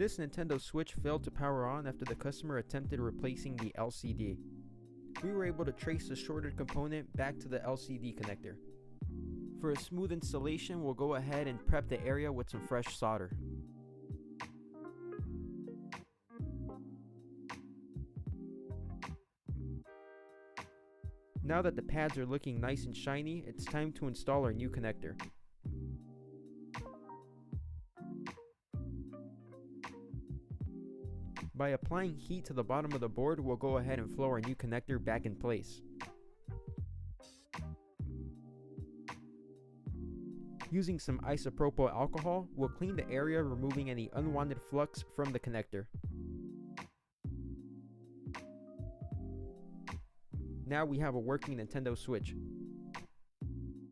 This Nintendo Switch failed to power on after the customer attempted replacing the LCD. We were able to trace the shorted component back to the LCD connector. For a smooth installation, we'll go ahead and prep the area with some fresh solder. Now that the pads are looking nice and shiny, it's time to install our new connector. By applying heat to the bottom of the board, we'll go ahead and flow our new connector back in place. Using some isopropyl alcohol, we'll clean the area, removing any unwanted flux from the connector. Now we have a working Nintendo Switch.